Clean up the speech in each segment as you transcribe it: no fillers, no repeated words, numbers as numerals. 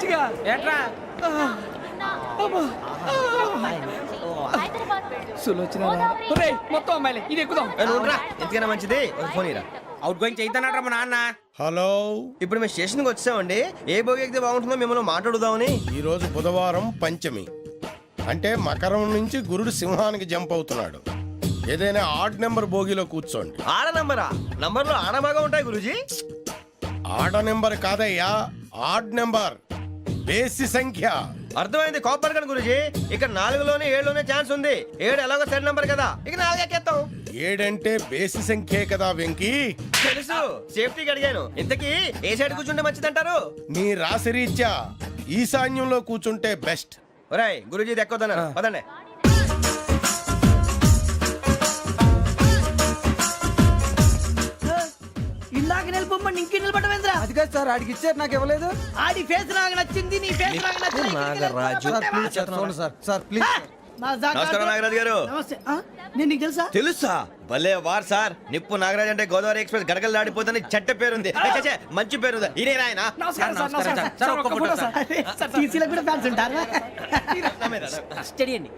బుచ్చిగా ఏట్రా సులోచన మొత్తం అమ్మాయిలే ఇది ఎక్కుదాం. ఎందుకైనా మంచిది ఒక ఫోన్ ఇరా. అవుట్ గోయింగ్ చేద్దానట్రా మా నాన్న. హలో, ఇప్పుడు మేము స్టేషన్కి వచ్చామండి. ఏ బోగి ఎక్కితే బాగుంటుందో మిమ్మల్ని మాట్లాడుదామని. ఈరోజు బుధవారం పంచమి, అంటే మకరం నుంచి గురుడు సింహానికి జంప్ అవుతున్నాడు. ఏదైనా ఆడ్ నెంబర్ బోగిలో కూర్చోండి. ఆడ నంబరా? నంబర్లో ఆడ బాగా ఉంటాయి గురూజీ. ఆడ నెంబర్ కాదయ్యా, ఆడ్ నెంబర్, బేసి సంఖ్య. అర్థమైంది కాపర్ కానీ గురూజీ. ఇక్కడ 4లోనే 7లోనే ఛాన్స్ ఉంది. 7 ఎలాగో సెడ్ నంబర్ కదా, ఇక 4 ఎక్కేస్తాం. 7 అంటే బేసి సంఖ్యే కదా వెంకీ. తెలుసు, సేఫ్టీకి అడిగాను. ఇంతకీ ఏ సైడ్ కూర్చుంటే మంచిదంటారు? నీ రాశి రీత్యా ఈశాన్యంలో కూర్చుంటే బెస్ట్. ఒరేయ్ గురూజీ ఇది ఎక్కొద్దన్నారు పదండి. ఇలాగ నిలబొమ్మని ఇంకే నిలబడమేంద్రా? అది కాదు సార్, ఆడికి ఇచ్చారు నాకు ఇవ్వలేదు. ఆడి ఫేస్ నాకు నచ్చింది, నీ ఫేస్ నాకు నచ్చింది. నాగరాజు. Sir please. నమస్కారం నాగరాజు గారు. నమస్తే. నేను నీకు తెలుసా? తెలుసా? భలే వార్ సార్. నిప్పు నాగరాజ్ అంటే గోదావరి ఎక్స్ప్రెస్ గడగలు దాడిపోతుంది చెట్ట పేరుంది. మంచి పేరుంది. ఇదే ఆయన. టీసీలో కూడా ఫ్యాన్స్ ఉంటారు. స్టడీ అండి.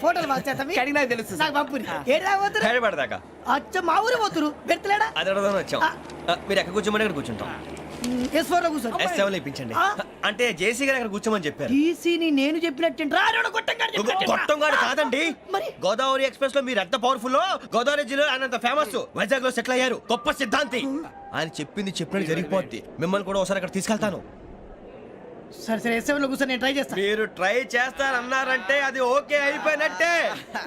ఫోటోలు బాగా కడిగినా తెలుసు నాకు పంపుని. ఏడా పోతురు? హైదరాబాద్ అచ్చ మా ఊరు పోతురు. పెడతలేడా? అది అడగదామని వచ్చాం. మీరు ఎక్కడ కూర్చోమని అక్కడ కూర్చుంటాం. S4 లో కూర్చో. S7 ఇప్పించండి. అంటే జేసీ గారు అక్కడ కూర్చోమని చెప్పారు. టీసీని నేను చెప్పినట్టు గొట్టంగాడు కాదండి. మరి గోదావరి ఎక్స్ప్రెస్ లో మీరు ఎంత పవర్ఫుల్, గోదావరి జిల్లా ఆయన ఫేమస్. వైజాగ్ లో సెటిల్ అయ్యారు. గొప్ప సిద్ధాంతి. ఆయన చెప్పింది చెప్పినట్టు జరిగిపోద్ది. మిమ్మల్ని కూడా ఒకసారి అక్కడ తీసుకెళ్తాను. సరే సరే S7 లో కూర్చో, నేను ట్రై చేస్తాను. మీరు ట్రై చేస్తారన్నారంటే అది ఓకే అయిపోయినట్టే.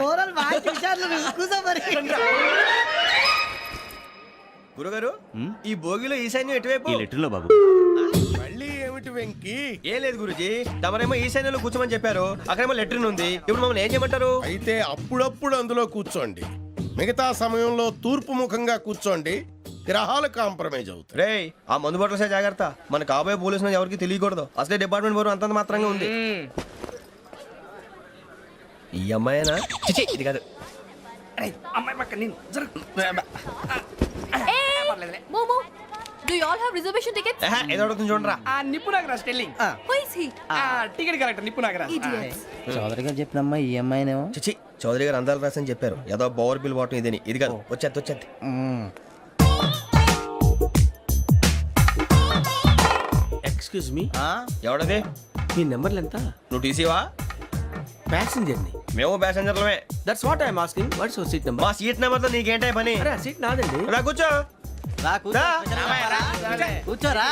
ఓవరాల్ బాగా చూశారు. కూర్చో మరి. గురుగారు ఈ భోగిలో ఈశాన్యం ఎటువైపు? లెటర్లో బాబు. మళ్ళీ ఏమిటి వెంకీ? ఏం లేదు గురుజీ, తమరేమో ఈశాన్యంలో కూర్చోమని చెప్పారు. అక్కడేమో లెట్రిన్ ఉంది. ఇప్పుడు మమ్మల్ని ఏం చేయమంటారు? అయితే అప్పుడప్పుడు అందులో కూర్చోండి. మిగతా సమయంలో తూర్పు ముఖంగా కూర్చోండి. గ్రహాలు కాంప్రమైజ్ అవుతాయి. రే ఆ మందు బట్టలసే జాగ్రత్త. మన కాబోయే పోలీసులు ఎవరికి తెలియకూడదు. అసలే డిపార్ట్మెంట్ బోరు అంతంత మాత్రంగా ఉంది. ఈ అమ్మాయినా? చిచి ఇది కాదు. అమ్మాయి పక్క నేను Momo, do you all have reservation tickets? ఏదో అడుగుతుంది చూడరా. ఆ నిప్పు Nagaraj telling. Who is he? Ticket correct నిప్పు నాగరాజ్. Idiots. చౌదరి గారు చెప్పినమ్మా ఈ అమ్మాయినేమో. చిచి చౌదరి గారు అందాలు రాసని చెప్పారు. ఏదో బోర్ బిల్ బాటం ఇదని. ఇది కాదు, వచ్చేది. Excuse me, ఎవడది? మీ నెంబర్లు ఎంత? నువ్వు టీసీవా? ప్యాసింజర్ ని. మేము ప్యాసెంజర్లమే. That's what I'm asking. What's your seat number? మా సీట్ నెంబర్ తో నీకేంటే పని? అరే ఆ సీట్ నాదండి. రా కూర్చో. రా. కూర్చోరా.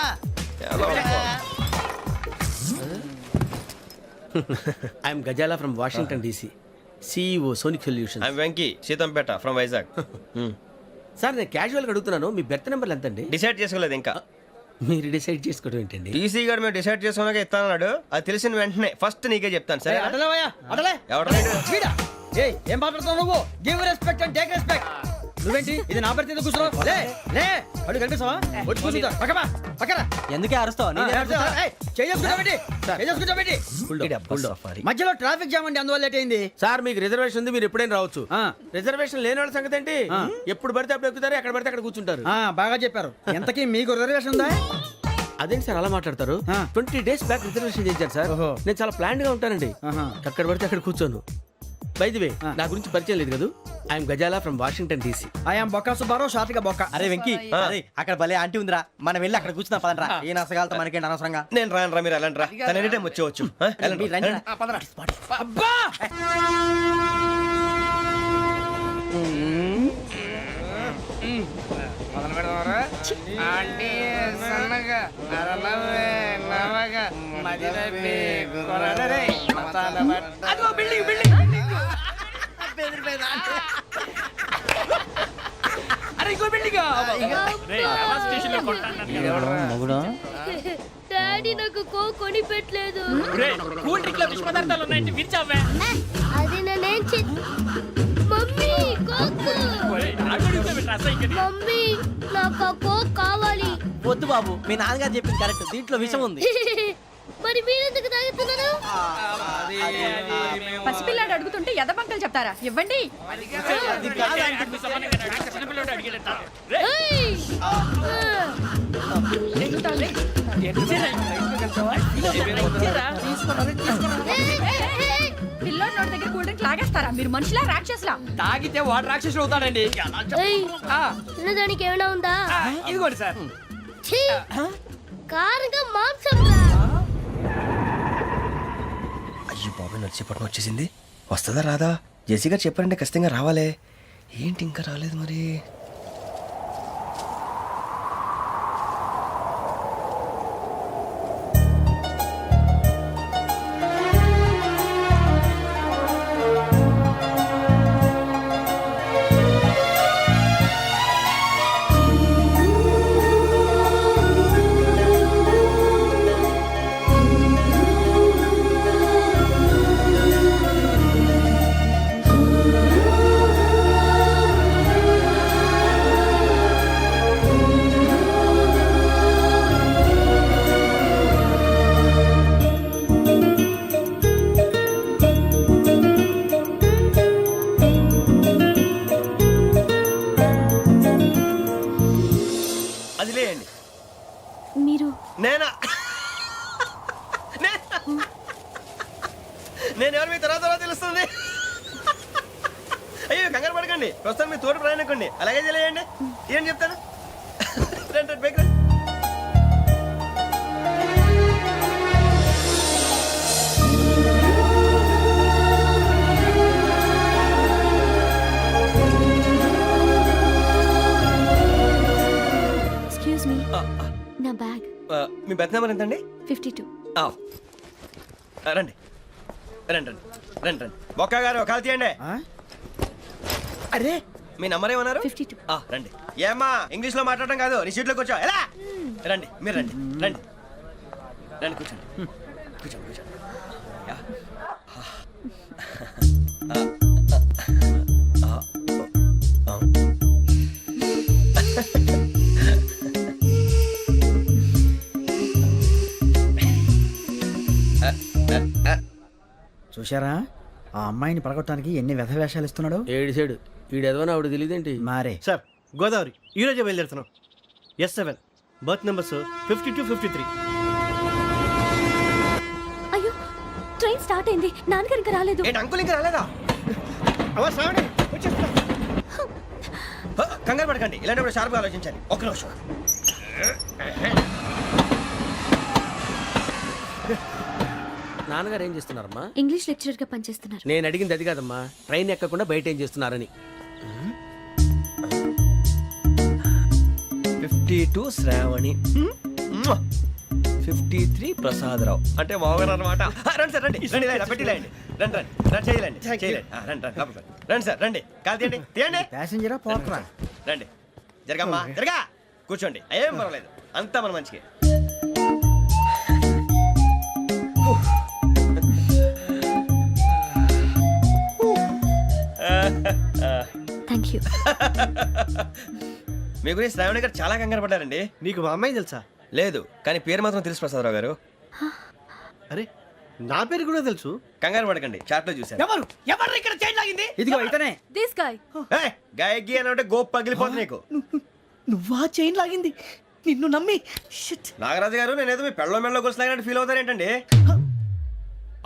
I'm Gazala from Washington DC, CEO Sonic Solutions. I'm Venky, Seethampeta from Vizag. Sir నేను క్యాజువల్గా అడుగుతున్నాను, మీ బెర్త్ నెంబర్లు ఎంత అండి? డిసైడ్ చేసుకోలేదు ఇంకా. మీరు డిసైడ్ చేసుకోవడం ఏంటండి? టీసీ గారు మేము డిసైడ్ చేసుకున్నాక ఇస్తానన్నాడు. అది తెలిసిన వెంటనే ఫస్ట్ నీకే చెప్తాను. సరే ఎవడ ఏం మాట్లాడుతున్నావు నువ్వు? Give respect and take respect. నువ్వేంటి ఇది నా పరిస్థితి కూర్చున్నావు? లే లే అడుగు కనిపిస్తావా? వచ్చి కూర్చుంటా. పక్కన ఎందుకే అరుస్తావు? మధ్యలో ట్రాఫిక్ జామ్ అండి, అందువల్ల లేట్ అయింది. సార్ మీకు రిజర్వేషన్ ఉంది, మీరు ఎప్పుడైనా రావచ్చు. రిజర్వేషన్ లేని వాళ్ళ సంగతి ఏంటి? ఎప్పుడు పడితే అప్పుడు ఎక్కుతారు, ఎక్కడ పడితే అక్కడ కూర్చుంటారు. బాగా చెప్పారు. ఎంతకీ మీకు రిజర్వేషన్ ఉందా? అదేంటి సార్ అలా మాట్లాడతారు? 20 days బ్యాక్ రిజర్వేషన్ చేశారు సార్. నేను చాలా ప్లాన్డ్ గా ఉంటానండి. అక్కడ పడితే అక్కడ కూర్చోను. బై ది వే, నా గురించి పరిచయం లేదు కదా. I'm Gazala from Washington DC. I'm Bokka Subbarao, షాతిక బొక్క. అరే వెంకీ, అక్కడ భలే ఆంటీ ఉందిరా, మనం వెళ్ళి అక్కడ కూర్చున్నా పదండ్రా. ఏ నసగాలతో మనకేంటి అనవసరంగా. నేను రాను రా, మీరు వెళ్ళండి రా. తన ఎనీ టైం వచ్చేవచ్చు. అబ్బా మొదలు పెడదామరా? ఆంటీ సన్నగా నరనవ్వే నవగా మదిరపి కొరడరే మతాల బట్ట. అదిగో బిల్డింగ్ బిల్డింగ్. అరే ఇంకో బిల్డింగ్. డాడీ నాకు కోక్ కొని పెట్టలేదు. కూల్ డ్రింక్ లో విష పదార్థాలు ఉన్నాయంటే విరిచావే. అది నేనేం మమ్మీ కోక్. మమ్మీ నాకు కోక్ కావాలి. వద్దు బాబు, మీ నాన్నగారు చెప్పింది కరెక్ట్, దీంట్లో విషయం ఉంది. మరి మీరెందుకు తాగుతున్నారు? పసిపిల్లాడు అడుగుతుంటే ఎదబంకలు చెప్తారా? ఇవ్వండి. ఏయ్! పిల్లోడి నోటి దగ్గర కూల్ డ్రింక్ లాగేస్తారా మీరు మనుషులా రాక్షసులా? తాగితే వాడు రాక్షసుడు అవుతాడండి. ఆ, తినడానికి ఏమైనా ఉందా? ఇదిగోండి సార్. ఛీ! కారంగా మాంసం రా. అయ్యి బాబు నడిచేపట్నం వచ్చేసింది. వస్తుందా రాదా? జెసి గారు చెప్పారంటే ఖచ్చితంగా రావాలే. ఏంటి ఇంకా రాలేదు మరి? అది లేయండి. మీరు నేనా? నేను ఎవరు మీ తర్వాత తెలుస్తుంది. అయ్యో కంగారు పడకండి, ప్రస్తుతం మీ తోటి ప్రయాణకండి. అలాగే తెలియండి. ఏం చెప్తాను. రండి రండి, బైక్ రండి. ఎక్స్క్యూజ్ మీ, నా బ్యాగ్. మీ బెత్ నెంబర్ ఎంతండి? 52. రండి రండి రండి రండి రండి. బొక్క గారు కాల్ తీయండి. అరే మీ నంబర్ ఏమన్నారు? 52. రండి. ఏమ్మా ఇంగ్లీష్ లో మాట్లాడడం కాదు, నీ సీట్లో కూర్చో. ఎలా రండి, మీరు రండి రండి రండి, కూర్చోండి కూర్చోండి కూర్చోండి. యా. చూశారా ఆ అమ్మాయిని పడగొట్టడానికి ఎన్ని వ్యధ వేషాలు ఇస్తున్నాడు. ఏడు సైడు ఈడు ఎదవని ఆవిడ తెలియదేంటి? మారే సార్ గోదావరి ఈరోజే బయలుదేరుతున్నాం. S7 berth numbers 52, 53. అయ్యో, ట్రైన్ స్టార్ట్ అయింది. నాన్నగారు ఇంకా రాలేదు. ఏంటి అంకుల్ ఇంకా రాలేదా? కంగారు పడకండి, ఇలాంటప్పుడు షార్ప్గా ఆలోచించాలి. ఒక్క నిమిషం. నాన్నగారు ఏం చేస్తున్నారమ్మా? ఇంగ్లీష్ లెక్చరర్ గా పనిచేస్తున్నారు. నేను అడిగింది అది కాదమ్మా, ట్రైన్ ఎక్కకుండా బయట ఏం చేస్తున్నారని. 52 శ్రావణి, 53 ప్రసాదరావు అంటే మామగారు అనమాట. రండి సార్ రండి రండి, ఇలా పెట్టి లేండి. రండి రండి రండి, చేయలేండి చేయలేండి. రండి రండి లోపలికి రండి. రండి సార్ రండి, కాదు తీయండి తీయండి. ప్యాసింజరా పోట్రా. రండి జరగమ్మా జరగా, కూర్చోండి. ఏం పర్వాలేదు, అంతా మన మంచికి. Thank you. మీ గురించి శ్రావణి గారు చాలా కంగారు పడ్డారండి. నీకు మా అమ్మాయి తెలుసా? లేదు, కానీ పేరు మాత్రం తెలుసు ప్రసాదరావు గారు. అరే నా పేరు కూడా తెలుసు. కంగారు పడకండి, చాట్ లో చూశాను. ఎవరు ఎవరు ఇక్కడ చైన్ లాగింది? ఇదిగో ఇతనే. This guy. గాయకి అని అంటే గోప్ పగిలిపోతుంది నీకు. నువ్వా చైన్ లాగింది? నిన్ను నమ్మి. Shit. నాగరాజు గారు, నేనేదో మీ పెళ్ళ మెళ్ళలో గురిసిలాగినట్టు ఫీల్ అవుతారేంటండి?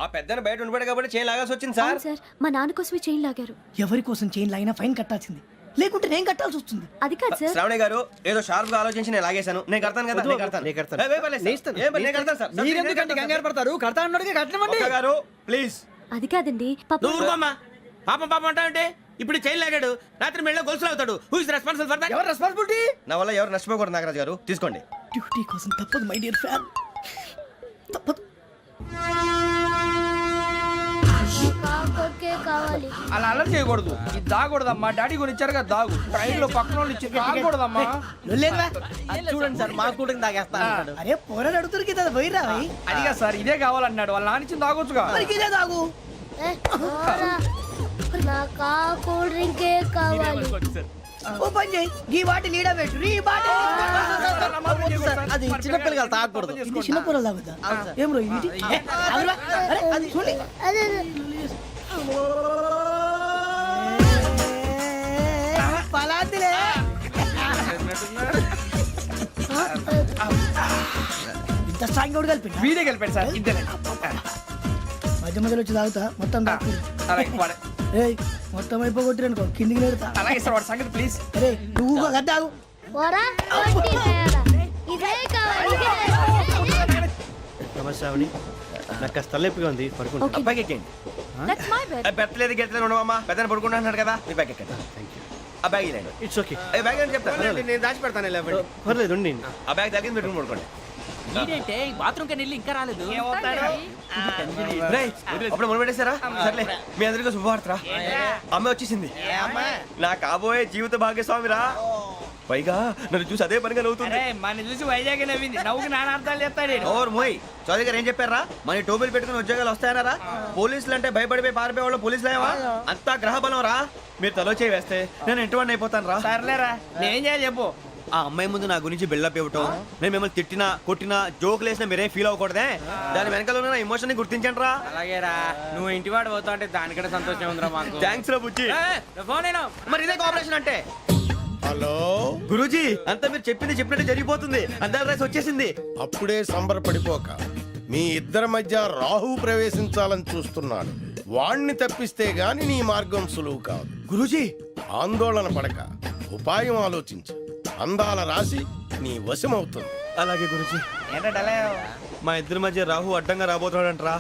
ఆ పెద్దని బయట ఉండిపోయాడు కాబట్టి చైన్ లాగాల్సి వచ్చింది సార్. అవును సార్, మా నాన్న కోసమే చైన్ లాగారు. ఎవరి కోసం చైన్ లాగినా ఫైన్ కట్టాల్సింది, లేకుంటే నేను కట్టాల్సి వస్తుంది. అది కాదు సార్. శ్రావణి గారు ఏదో షార్ప్ గా ఆలోచించి నేను లాగేశాను. నేను కడతాను కదా, నేను కడతాను. నేను కడతాను. ఏ, ఏ పర్లేదు సార్. ఏ పర్లేదు, నేను కడతాను సార్. మీరెందుకంటే కంగారు పడతారు? కడతా అన్నాడుగా కట్టమండి. ఒక్క గారు ప్లీజ్. అది కాదండి పాప. నువ్వు ఊరుకోమ్మా. పాపం పాపం అంటావంటే ఇప్పుడు చైన్ లాగాడు, రాత్రి మెళ్ళో గొలుసులు అవుతాడు. Who is responsible for that? ఎవరు రెస్పాన్సిబిలిటీ? నా వల్ల ఎవరు నష్టపోకూడదు నాగరాజు గారు, తీసుకోండి. డ్యూటీ కోసం తప్పదు మై డియర్ ఫ్యాన్, తప్పదు. కావాలి. అలా అల్లరి చేయకూడదు. ఇది దాగకూడదమ్మా. డాడీ కొని ఇచ్చారు కదా దాగు. ట్రైన్ లో పక్కన వాళ్ళు ఇచ్చి దాగకూడదమ్మా. చూడండి సార్, మా కూడా తాగేస్తా అన్నాడు. అరే పోరాడు అడుగుతారు కదా, పోయిరా అడిగా సార్. ఇదే కావాలన్నాడు, వాళ్ళ నాన్న ఇచ్చింది తాగొచ్చుగా. ఇదే తాగు. నాకు కూల్ డ్రింకే కావాలి. ఓ పని చేయి, ఈ బాటిల్ ఈడ పెట్టు. ఈ బాటిల్ అది చిన్నపిల్లలు తాగకూడదు. ఇది చిన్న పొరలు తాగుతా. ఏం రో ఇది? అరే అది చూడండి. అదే పలాతిలే. ఇంత స్ట్రాంగ్ కూడా కలిపి వీడే గెలిపాడు సార్ ఇద్దరే మధ్య మధ్యలో వచ్చి తాగుతా మొత్తం తాకు అలాగే వాడు ఏయ్ మొత్తం అయిపోగొట్టి అనుకో కిందికి నేడుతా అలాగే సార్ వాడు సంగతి ప్లీజ్ అరే నువ్వు కదా తాగు నమస్కారం నాకు కాస్త తలెప్పిగా ఉంది పడుకుంటా బ్యాగ్ ఎక్కండి దట్స్ మై బెడ్. పెట్టలేదు గెట్టలేదు ఉండవమ్మా పెద్దని పడుకుంటున్నాడు కదా మీ బ్యాగ్ ఎక్కండి ఆ బ్యాగ్ ఇలాండి ఇట్స్ ఓకే ఏ బ్యాగ్ అని చెప్తాను నేను దాచి పెడతాను పర్లేదు ఉండి ఆ బ్యాగ్ తగ్గింది పెట్టుకుని పడుకోండి బాత్రూమ్ కని ఇంకా రాలేదు రేయ్, అప్పుడు మొదలు పెట్టేశారా సర్లే మీ అందరికీ శుభవార్తరా అమ్మ వచ్చేసింది నా కాబోయే జీవిత భాగ్యస్వామిరా పైగా నన్ను చూసి అదే పనిగా నవ్వుతుంది మన చూసి వైజాగ్ నవ్వింది నవ్వుకి నాన్న అర్థాలు చెప్తాడు ఓర్ మోయ్ చౌదరి గారు ఏం చెప్పారా మన టోబీలు పెట్టుకుని ఉద్యోగాలు వస్తాయనరా పోలీసులు అంటే భయపడిపోయి పారిపోయే వాళ్ళు పోలీసులు ఏవా అంతా గ్రహ బలం రా మీరు తలో చేయి వేస్తే నేను ఇంటివాడిని అయిపోతాను రా సర్లేరా నేనేం చేయాలి చెప్పు ఆ అమ్మాయి ముందు నా గురించి బిల్డప్ ఇవ్వటం నేను మిమ్మల్ని తిట్టినా కొట్టినా జోకులు వేసినా మీరేం ఫీల్ అవ్వకూడదే దాని వెనకాల ఉన్న ఎమోషన్ ని గుర్తించండి రా అలాగేరా నువ్వు ఇంటి వాడు పోతా అంటే దానికంటే సంతోషం ఉందిరా మాకు థ్యాంక్స్ రా బుజ్జి ఫోన్ అయినా మరి ఇదే కోఆపరేషన్ అంటే హలో గురూజీ అంతా మీరు చెప్పింది చెప్పినట్టు జరిగిపోతుంది అందాల రైస్ వచ్చేసింది అప్పుడే సంబరపడిపోక మీ ఇద్దరి మధ్య రాహు ప్రవేశించాలని చూస్తున్నాడు వాణ్ణి తప్పిస్తే గాని నీ మార్గం సులువు కాదు గురూజీ ఆందోళన పడక ఉపాయం ఆలోచించు అందాల రాశి నీ వశమవుతుంది అలాగే గురూజీ ఏంటంటే మా ఇద్దరి మధ్య రాహు అడ్డంగా రాబోతున్నాడంట్రా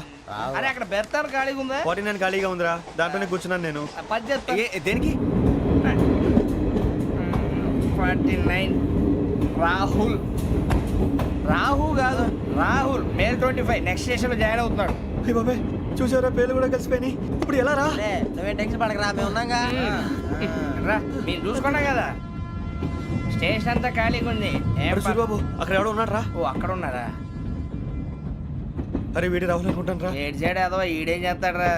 అరే అక్కడ బెర్తాను ఖాళీగా ఉందా 49 ఖాళీగా ఉందిరా దాంట్లోనే కూర్చున్నాను నేను పది చెప్తా దేనికి 49 రాహుల్ రాహు కాదు రాహుల్ మే 25 నెక్స్ట్ స్టేషన్ లో జాయిన్ అవుతున్నాడు అయ్య బాబాయ్ చూసారా పేర్లు కూడా కలిసిపోయినాయి ఇప్పుడు ఎలా రా నువ్వే టెన్షన్ పడకరా మేము ఉన్నాగా రా మీరు చూసుకున్నా కదా స్టేషన్ అంతా ఖాళీగా ఉంది ఏం అరే సూరిబాబు అక్కడ ఎవడో ఉన్నాడు రా ఓ అక్కడ ఉన్నారా అరే వీడి రాహుల్ అనుకుంటాను రా ఏడు సైడ్ ఏదో ఈడేం చేస్తాడరా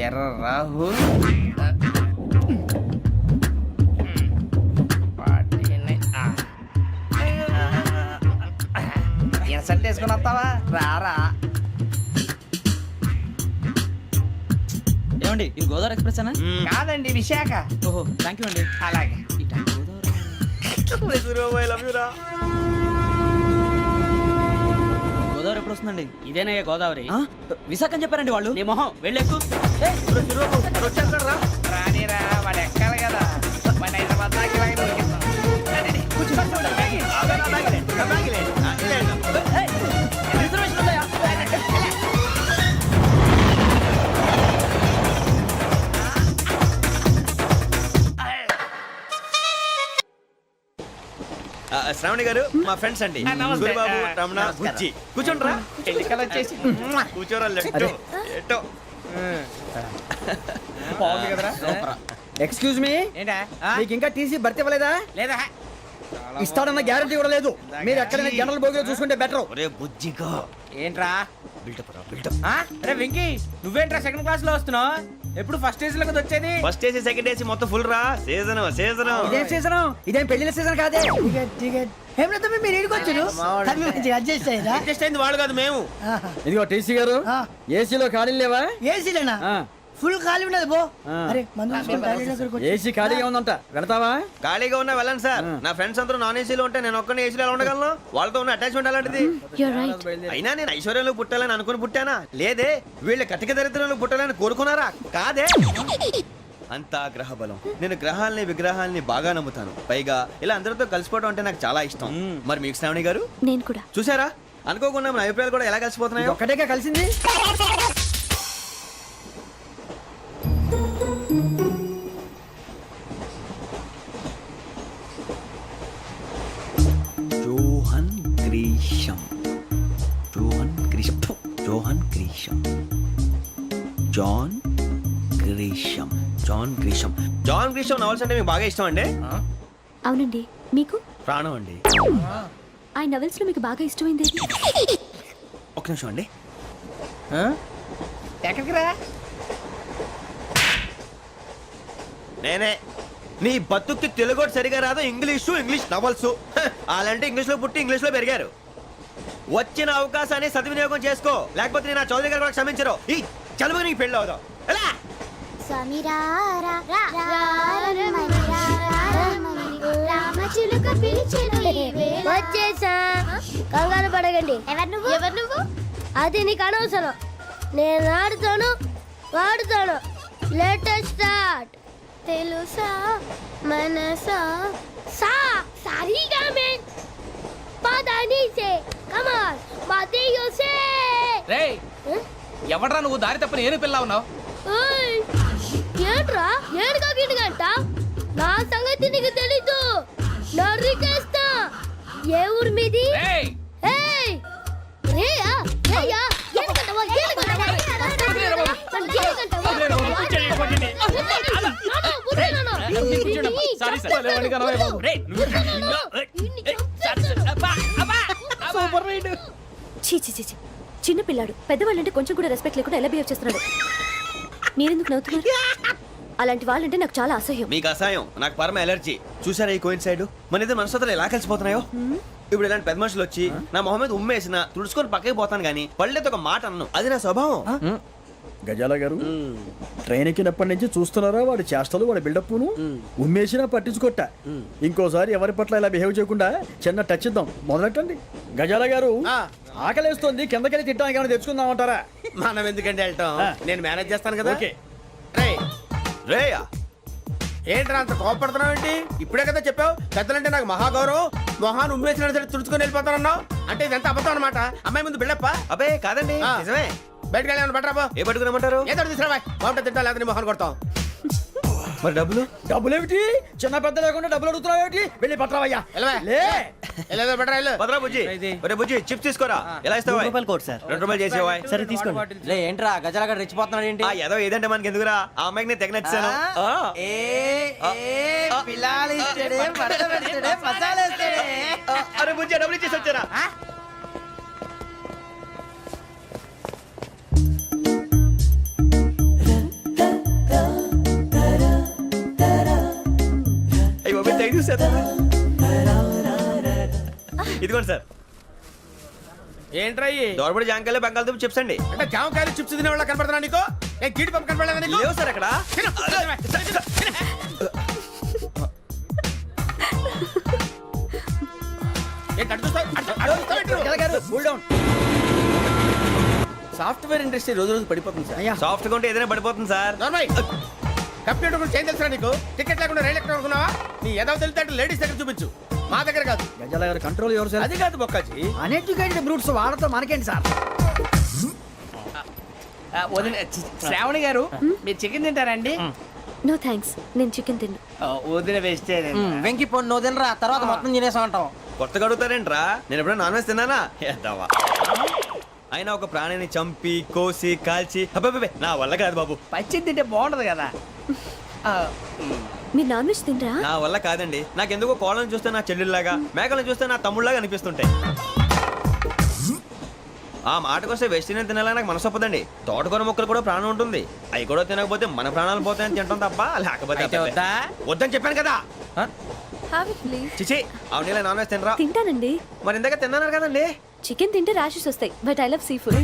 ఎర్ర రాహుల్ ఇన్సర్ట్ వేసుకుని వస్తావా రారా ఏమండి ఇది గోదావరి ఎక్స్ప్రెస్ అనా కాదండి విశాఖ ఓహో థ్యాంక్ యూ అండి అలాగే సూరిబాబు ఐ లవ్ యూ రా గోదావరి ఎప్పుడు వస్తుందండి ఇదేనయ్య గోదావరి విశాఖ అని చెప్పారండి వాళ్ళు నీ మొహం వెళ్ళెక్కు వచ్చేస్తాడు రా రానిరా వాడు ఎక్కాలి కదా వాడు హైదరాబాద్ దాకా ఇలాగే దొరికిస్తాం. రండి, కూర్చోండి. రిజర్వేషన్ ఉన్నాయా? శ్రావణి గారు మా ఫ్రెండ్స్ అండి నమస్తే. సూరిబాబు రమణ బుజ్జి కూర్చోండి రా ఎన్నికలు వచ్చేసి కూర్చోరా లెట్టో ఎట్టో బాగుంది కదరా ఎక్స్క్యూజ్ మీ ఏంటా మీకు ఇంకా టీసీ భర్తీ ఇవ్వలేదా లేదా ఇస్తాడన్న గ్యారంటీ కూడా లేదు మీరు ఎక్కడైనా జనరల్ బోగిలో చూసుకుంటే బెటర్ ఒరే బుజ్జిగా ఏంట్రా బిల్డప్ రా బిల్డప్ అరే వెంకీ నువ్వేంట్రా సెకండ్ క్లాస్ లో వస్తున్నావు ఎప్పుడు ఫస్ట్ ఏజ్ లోకి వచ్చేది ఫస్ట్ ఏసీ సెకండ్ ఏసీ మొత్తం ఫుల్ రా సీజన్ సీజన్ ఇదేం సీజన్ ఇదేం పెళ్లిన సీజన్ కాదే టికెట్ టికెట్ ఏమిటో మీరు ఇడికి వచ్చారు అడ్జస్ట్ అయ్యారా అడ్జస్ట్ అయింది వాళ్ళు కాదు మేము ఇదిగో టీసీ గారు ఆ. ఏసీలో ఖాళీలు లేవా ఏసీలేనా ఆ. ఫుల్ ఖాళీ ఉన్నది పో ఆ. అరే మందు తీసుకొని టాయిలెట్ దగ్గరకు వచ్చి. ఏసీ ఖాళీగా ఉందంట వెళతావా ఖాళీగా ఉన్నా వెళ్ళండి సార్ నా ఫ్రెండ్స్ అందరూ నాన్ ఏసీలో ఉంటే నేను ఒక్కనే ఏసీలో ఎలా ఉండగలను వాళ్ళతో ఉన్న అటాచ్మెంట్ అలాంటిది You're right. అయినా నేను ఐశ్వర్యంలో పుట్టాలని అనుకుని పుట్టానా లేదే వీళ్ళ కటిక దరిద్రంలో పుట్టాలని కోరుకున్నారా కాదే అంతా గ్రహ బలం నేను గ్రహాలని విగ్రహాలని బాగా నమ్ముతాను పైగా ఇలా అందరితో కలిసిపోవడం అంటే నాకు చాలా ఇష్టం మరి మీకు శ్రావణి గారు నేను కూడా. చూసారా అనుకోకుండా మన అభిప్రాయాలు కూడా ఎలా కలిసిపోతున్నాయో ఒక్కటేగా కలిసింది Johan Grisham Johan Grisham Johan Grisham John Grisham John Grisham John Grisham novels అంటే మీకు బాగా ఇష్టం అండి అవునండి మీకు ప్రాణం అండి ఆ నవెల్స్ లో మీకు బాగా ఇష్టమైంది ఏది? ఒక నిమిషం అండి ఎక్కడికి రా నేనే నీ బతుక్కి తెలుగు సరిగా రాదు ఇంగ్లీష్ నవల్స్ అలాంటి ఇంగ్లీష్ లో పుట్టి ఇంగ్లీష్ లో పెరిగారు వచ్చిన అవకాశాన్ని సద్వినియోగం చేసుకో లేకపోతే నేను ఆ చౌదరి గారు కూడా క్షమించరు ఈ చదువు నీకు పెళ్ళి అవుదాం ఎలా రామచిలుక పిలిచెను వచ్చేసా కంగారు పడకండి. ఎవరు నువ్వు? అది నీకు అనవసరం. నేను ఆడుతాను, వాడుతాను. Latest start. తెలుసా మనసా సా సారీగా మెన్ పదని సే కమాన్ బాతియో సే. రేయ్ ఎవడ్రా నువ్వు దారి తప్పని ఏను పిల్ల ఉన్నావు? ఓయ్ ఏంట్రా ఏడుగా గిడుగంట? నా సంగతి నీకు తెలీదు. నరికేస్తా. ఏ ఊరు మీది? రేయ్ ఏయ్ రేయా రేయా ఏడుగంటవా ఏడుగంటవా చిన్న పిల్లాడు పెద్దవాళ్ళంటే కొంచెం కూడా రెస్పెక్ట్ లేకుండా ఎలా బిహేవ్ చేస్తున్నాడు. మీరెందుకు నవ్వుతున్నారు? అలాంటి వాళ్ళంటే నాకు చాలా అసహ్యం. మీకు అసహాయం, నాకు పరమ ఎలర్జీ. చూసారా ఈ కోయిన్ సైడ్ మన ఇద్దరు మనసుతో ఎలా కలిసిపోతున్నాయో. ఇప్పుడు ఇలాంటి పెద్ద మనుషులు వచ్చి నా మొహం మీద ఉమ్మేసిన తుడుచుకొని పక్కకి పోతాను కానీ పళ్ళేతో ఒక మాట అన్ను. అది నా స్వభావం. గజాల గారు ట్రైన్ ఎక్కినప్పటి నుంచి చూస్తున్నారా వాడి చేష్టలు, వాడి బిల్డప్ను. ఉమ్మేసినా పట్టించుకోట. ఇంకోసారి ఎవరి పట్ల ఇలా బిహేవ్ చేయకుండా చిన్న టచ్ ఇద్దాం. మొదలెట్టండి. గజాల గారు ఆకలేస్తోంది, కిందకెళ్ళి తిట్టడానికి ఏమైనా తెచ్చుకుందామంటారా? మనం ఎందుకంటే వెళ్తాం, నేను మేనేజ్ చేస్తాను కదా. ఓకే. రేయా ఏంట్రా అంత కోపడుతున్నావు ఏంటి? ఇప్పుడే కదా చెప్పావు పెద్దలంటే నాకు మహాగౌరవం, మొహాన్ని ఉమ్మేసిన సరే తుడుచుకొని వెళ్ళిపోతానన్నావు. అంటే ఇదంతా అబద్ధం అనమాట. అమ్మాయి ముందు బిల్డప్ప. అబ్బే కాదండి, నిజమే. బయటకు వెళ్ళాను బట్రాబో. ఏ పట్టుకురమ్మంటారు? ఏదో తీసుకురా బాగుంటే తింటా, లేదా మొహాన్ని కొడతాం. మరి డబ్బులు? డబ్బులేమిటి? చిన్న పెద్ద లేకుండా డబ్బులు అడుగుతున్నావు ఏమిటి? వెళ్ళి పట్టరావయ్యా. లే భద్రా బుజ్జి, ఒరే బుజ్జి చిప్స్ తీసుకోరా. ఎలా ఇస్తావా? రూపాయలు కోట్ సార్. 2 రూపాయలు చేసేవా? సరే తీసుకోండి. లే ఏంట్రా గజాల గారు రెచ్చిపోతున్నాడు ఏంటి? ఆ ఏదో ఏదంటే మనకి ఎందుకురా, ఆ అమ్మాయికి నేను తెగ నచ్చాను. అరే బుజ్జి డబ్బులు ఇచ్చేసి వచ్చారా? ఇదిగోండి సార్. ఏంట్రా దోరబడి జాంకాయలు బంగాళదుంప చిప్స్ అండి. అంటే జామకాయలు చిప్స్ తినే వాళ్ళ కనపడుతున్నా నీకు? ఏ గీడి పంపు కనపడలేదా నీకు? లేవు సార్ అక్కడ. సాఫ్ట్వేర్ ఇండస్ట్రీ రోజు రోజు పడిపోతుంది సార్. సాఫ్ట్ గా ఉంటే ఏదైనా పడిపోతుంది సార్. కంప్యూటర్ గురించి ఏం తెలుసా నీకు? టికెట్ లేకుండా రైలు ఎక్కడ అనుకున్నావా? నీ ఏదో తెలితే లేడీస్ దగ్గర చూపించు, మా దగ్గర కాదు. గజాల గారు కంట్రోల్ ఎవరు సార్? అది కాదు బొక్కాజీ. అన్ఎడ్యుకేటెడ్ బ్రూట్స్ వాడతాం మనకేంటి సార్? శ్రావణి గారు మీరు చికెన్ తింటారండి? నో థ్యాంక్స్, నేను చికెన్ తిన్ను. వదిన వేస్తే వెంకి పొన్ను నువ్వు తినరా, తర్వాత మొత్తం తినేసా ఉంటాం. కొత్తగా అడుగుతారేంట్రా? నేను ఎప్పుడైనా నాన్ వెజ్ తిన్నానా? ఎద్దావా. అయినా ఒక ప్రాణిని చంపి కోసి కాల్చి అబ్బబ్బే నా వల్ల కాదు బాబు. పచ్చి తింటే బాగుంటది కదా. మీరు నాన్ వెజ్ తినరా? నా వల్ల కాదండి. నాకెందుకో కోళ్ళని చూస్తే నా చెల్లెల్లాగా, మేకలను చూస్తే నా తమ్ముళ్ళలాగా అనిపిస్తుంటాయి. ఆ మాటకొస్తే వెస్టిరియన్ తినాలని నాకు మనసు ఒప్పదండి. తోటకూర మొక్కలు కూడా ప్రాణం ఉంటుంది. అవి కూడా తినకపోతే మన ప్రాణాలు పోతాయని తింటాం తప్ప లేకపోతే వద్దని చెప్పాను కదా. Have it please. చిచి అవునీ నాన్ వెజ్ తినరా? తింటానండి. మరి ఇందాక తిన్నాను కదండి. చికెన్ తింటే ర్యాషెస్ వస్తాయి, but I love sea food.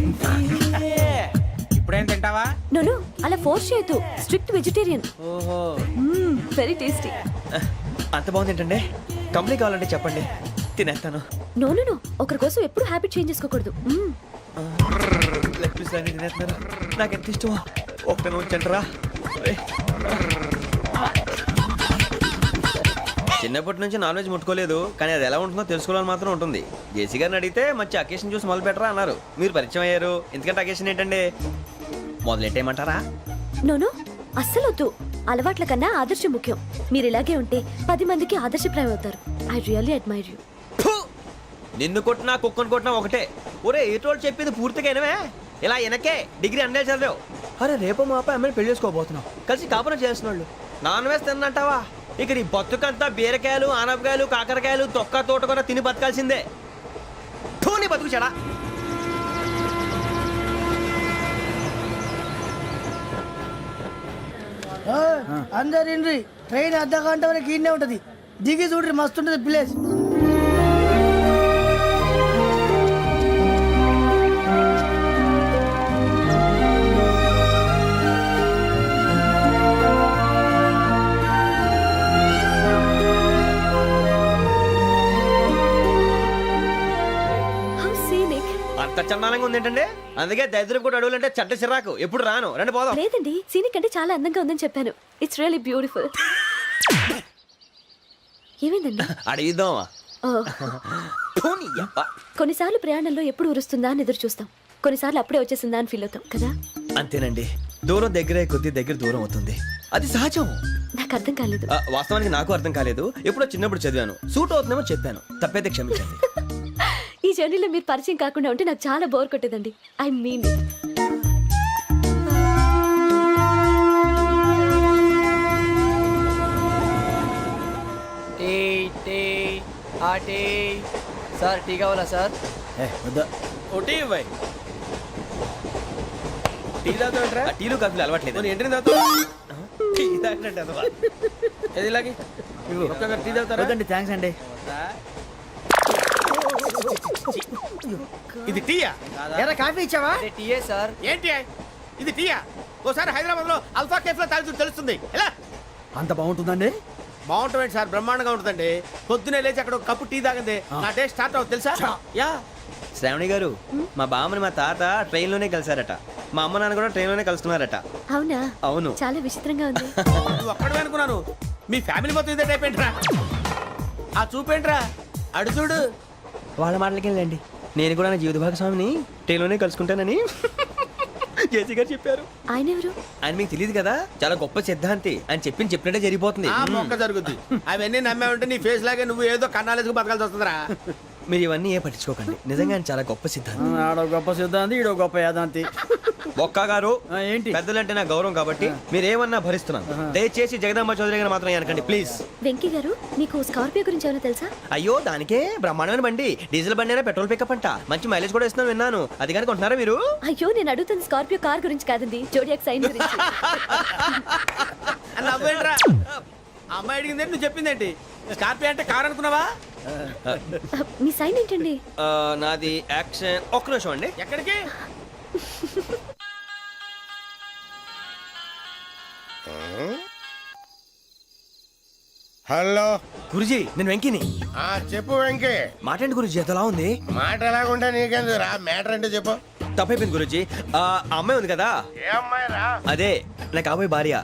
ఇప్పుడేం తింటావా? నో అలా ఫోర్స్ చేయొద్దు. Strict vegetarian. ఓహో వెరీ టేస్టీ. అంత బాగుంది ఏంటండి? కంపెనీ కావాలంటే చెప్పండి, తినేస్తాను. నో ఒకరి కోసం ఎప్పుడు హ్యాబిట్ చేంజ్ చేసుకోకూడదు. లెగ్ పీస్ అన్ని తినేస్తున్నారు. నాకు ఎంత ఇష్టమా. ఒకటే ఉంచండిరా. చిన్నప్పటి నుంచి నాన్ వెజ్ ముట్టుకోలేదు, కానీ అది ఎలా ఉంటుందో తెలుసుకోవాలని మాత్రం ఉంటుంది. జేసీ గారిని అడిగితే మంచి అకేషన్ చూసి మొదలు పెట్టరా అన్నారు. మీరు పరిచయం అయ్యారు, ఎందుకంటే అకేషన్ ఏంటండి? మొదలెట్టేయమంటారా? నో అస్సలు వద్దు. అలవాట్ల కన్నా ఆదర్శం ముఖ్యం. మీరు ఇలాగే ఉంటే 10 మందికి ఆదర్శప్రాయం అవుతారు. I really admire you. నిన్ను కొట్టినా కుక్కను కొట్టినా ఒకటే. ఒరే ఏటోళ్ళు చెప్పింది పూర్తిగా వినవే. ఇలా వెనకే డిగ్రీ అన్నే చదివావు. అరే రేపు మా అబ్బాయి అమ్మాయిని పెళ్లి చేసుకోబోతున్నావు, కలిసి కాపురం చేస్తున్నాళ్ళు. Non veg తిన్నంటావా? ఇక నీ బతుకంతా బీరకాయలు, ఆనపకాయలు, కాకరకాయలు, తొక్క తోట కూడా తిని బతకాల్సిందే. నీ బతుకు చెడా. అందరు ఇండ్రి ట్రైన్ అర్ధ గంట వరకు ఇన్నే ఉంటది. దిగి చూడ్రి మస్తు ఉంటది ప్లేస్. అంత చందానంగా ఉంది ఏంటంటే అందుకే దరిద్రం కూడా అడవులంటే చెడ్డ చిరాకు ఎప్పుడు రాను రండి పోదాం లేదండి సీనిక్ అంటే చాలా అందంగా ఉందని చెప్పాను. It's really beautiful. ఏమైందండి? అడిగిద్దామా ఓ, కొన్నిసార్లు ప్రయాణంలో ఎప్పుడు ఉరుస్తుందా అని ఎదురు చూస్తాం, కొన్నిసార్లు అప్పుడే వచ్చేసిందా అని ఫీల్ అవుతాం కదా. అంతేనండి, దూరం దగ్గరే కొద్ది దగ్గర దూరం అవుతుంది, అది సహజం. నాకు అర్థం కాలేదు. వాస్తవానికి నాకు అర్థం కాలేదు, ఎప్పుడో చిన్నప్పుడు చదివాను, సూట్ అవుతుందేమో చెప్పాను, తప్పైతే క్షమించండి. ఈ జర్నీలో మీరు పరిచయం కాకుండా ఉంటే నాకు చాలా బోర్ కొట్టేదండి. ఐ మీన్ సార్ టీ కావాలా సార్? వద్దా. ఒకటి ఇవ్వాయి. టీ తాగుతావేంట్రా? టీలు కాఫీలు అలవాట్లేదు. నేను ఎంట్రీ తాగుతావు. టీ తాగినట్టు అదవా. ఏది ఇలాగే ఒక్కొక్కరు టీ తాగుతారా? వద్దండి, థ్యాంక్స్ అండి. ఇది టీయా? ఎరా కాఫీ ఇచ్చావా? టీయే సార్. ఏంటి ఇది టీయా? ఓసారి హైదరాబాద్ లో అల్ఫా కేఫ్ లో తాగుతూ తెలుస్తుంది. ఎలా అంత బాగుంటుందండి? బాగుంటుంది సార్, బ్రహ్మాండంగా ఉంటుందండి. పొద్దునే లేచి అక్కడ ఒక కప్పు టీ తాగింది నా డే స్టార్ట్ అవుతుంది తెలుసా? యా. శ్రావణి గారు, మా బామ్మని మా తాత ట్రైన్ లోనే కలిసారట, మా అమ్మ నాన్న కూడా ట్రైన్ లోనే కలుసుకున్నారట. అవునా? అవును. చాలా విచిత్రంగా ఉంది. నువ్వు ఒక్కడే అనుకున్నాను, మీ ఫ్యామిలీ మొత్తం ఇదే టైప్ ఏంట్రా? ఆ చూపేంట్రా, అడు చూడు. వాళ్ళ మాటలకి వెళ్ళండి, నేను కూడా నా జీవిత భాగస్వామిని ట్రైన్ లోనే కలుసుకుంటానని జేసీ గారు చెప్పారు. ఆయన ఎవరు? ఆయన మీకు తెలియదు కదా, చాలా గొప్ప సిద్ధాంతి అని చెప్పినట్టే జరిగిపోతుంది. ఆ మొక్క జరుగుద్ది. అవన్నీ నమ్మే ఉంటే నీ ఫేస్ లాగే నువ్వు ఏదో కన్నాలేసుకు బతకాల్సి వస్తుందిరా. మీరు ఇవన్నీ ఏ పట్టించుకోకండి, నిజంగా ఆయన చాలా గొప్ప సిద్ధాంతి. ఆడో గొప్ప సిద్ధాంతి, ఈడో గొప్ప యాదాంతి. ఒక్క గారు, ఏంటి? పెద్దలంటే నా గౌరవం కాబట్టి మీరేమన్నా భరిస్తున్నాను. దయచేసి జగదాంబ చౌదరి గారు మాత్రం అనకండి ప్లీజ్. వెంకీ గారు, మీకు స్కార్పియో గురించి ఏమైనా తెలుసా? అయ్యో, దానికే బ్రహ్మాండమైన బండి, డీజిల్ బండి అయినా పెట్రోల్ పికప్ అంట, మంచి మైలేజ్ కూడా ఇస్తున్నాను విన్నాను. అది కానీ కొంటున్నారా మీరు? అయ్యో, నేను అడుగుతుంది స్కార్పియో కార్ గురించి కాదండి, జోడియాక్ సైన్ గురించి. నవ్వేంట్రా? అమ్మాయి అడిగిందేంటి, నువ్వు చెప్పిందేంటి? స్కార్పియో అంటే కార్ అనుకున్నావా? మీ సైన్ ఏంటండి? నాది యాక్షన్. ఒక్క నిమిషం అండి. ఎక్కడికి? హలో గురుజీ, నేను వెంకిని. చెప్పు వెంకీ. మాట్లాడండి గురుజీ, ఎంతలా ఉంది? మాట ఎలాగుంటా నీకెందుకు రా, మ్యాటర్ అంటే చెప్పు. తప్పైపోయింది గురుజీ. ఆ అమ్మాయి ఉంది కదా, ఏ అమ్మాయి రా? అదే నా కాబోయే భార్య,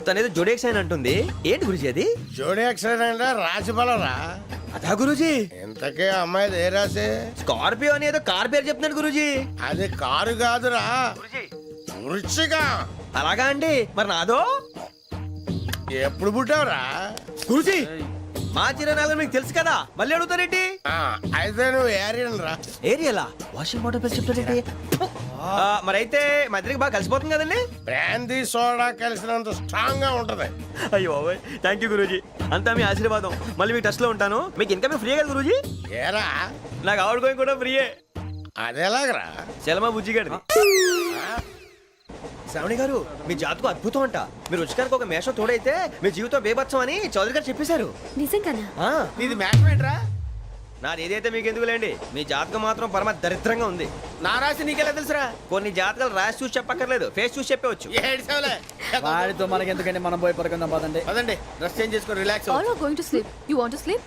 తనేదో జోడేక్స్ అని అంటుంది. ఏంటి గురుజీ అది? జోడి యాక్సిడెంట్ రాసి రా. అదా గురుజీ? ఇంతకే అమ్మాయి ఏ రాసి? స్కార్పియో అని ఏదో కార్ పేరు చెప్తున్నాడు గురుజీ. అది కారు కాదురా, వృచ్చిక. అలాగా అండి, మరి నాదో? ఎప్పుడు పుట్టావురా? గురుజీ, మా చిరనాలు మీకు తెలుసు కదా, మళ్ళీ అడుగుతారేంటి? అయితే నువ్వు ఏరియన్ రా. ఏరియలా? వాషింగ్ వాటర్ పేరు చెప్తారేంటి? మరైతే మా ఇద్దరికి బాగా కలిసిపోతుంది కదండి. బ్రాందీ సోడా కలిసినంత స్ట్రాంగ్ గా ఉంటది. అయ్యో థ్యాంక్ యూ గురూజీ, అంతా మీ ఆశీర్వాదం. మళ్ళీ మీకు టచ్ లో ఉంటాను. మీకు ఇంకా ఫ్రీ కదా గురూజీ? ఏరా, నాకు ఆవిడ గోయింగ్ కూడా ఫ్రీయే. అదేలాగరా? చలమా బుజ్జి గారిది. శ్రావణి గారు, మీ జాతకు అద్భుతం అంట. మీరు రుచికారికి ఒక మేషం తోడైతే మీ జీవితం బేబత్సం అని చౌదరి గారు చెప్పేశారు. నిజంగానా? నీది మ్యాచ్ ఏంట్రా? నాది ఏదైతే మీకు ఎందుకులేండి, మీ జాతకం మాత్రం పరమ దరిద్రంగా ఉంది. నా రాసి నీకెలా తెలుసురా? కొన్ని జాతకాలు రాసి చూసి చెప్పక్కర్లేదు, ఫేస్ చూసి చెప్పవచ్చు. ఏడ్చావులే. వాడితో మనకి ఎందుకండి, మనం పోయి పడుకుందాం పదండి. పదండి, డ్రెస్ చేంజ్ చేసుకొని relax All are going to sleep. You want to sleep?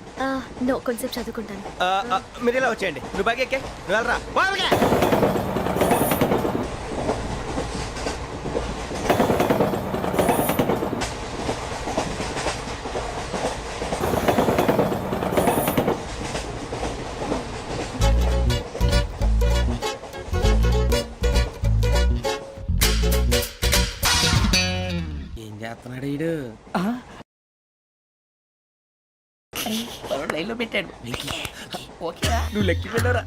No, కొంచెం చదువుకుంటాను. మీరు ఇలా వచ్చేయండి, నువ్వు బాగా ఎక్కే, నువ్వు వెళ్ళరా. ఏం చేస్తున్నాడు ఈడు? లైన్ లో పెట్టాడు. నువ్వు లెక్కి వెళ్ళరా.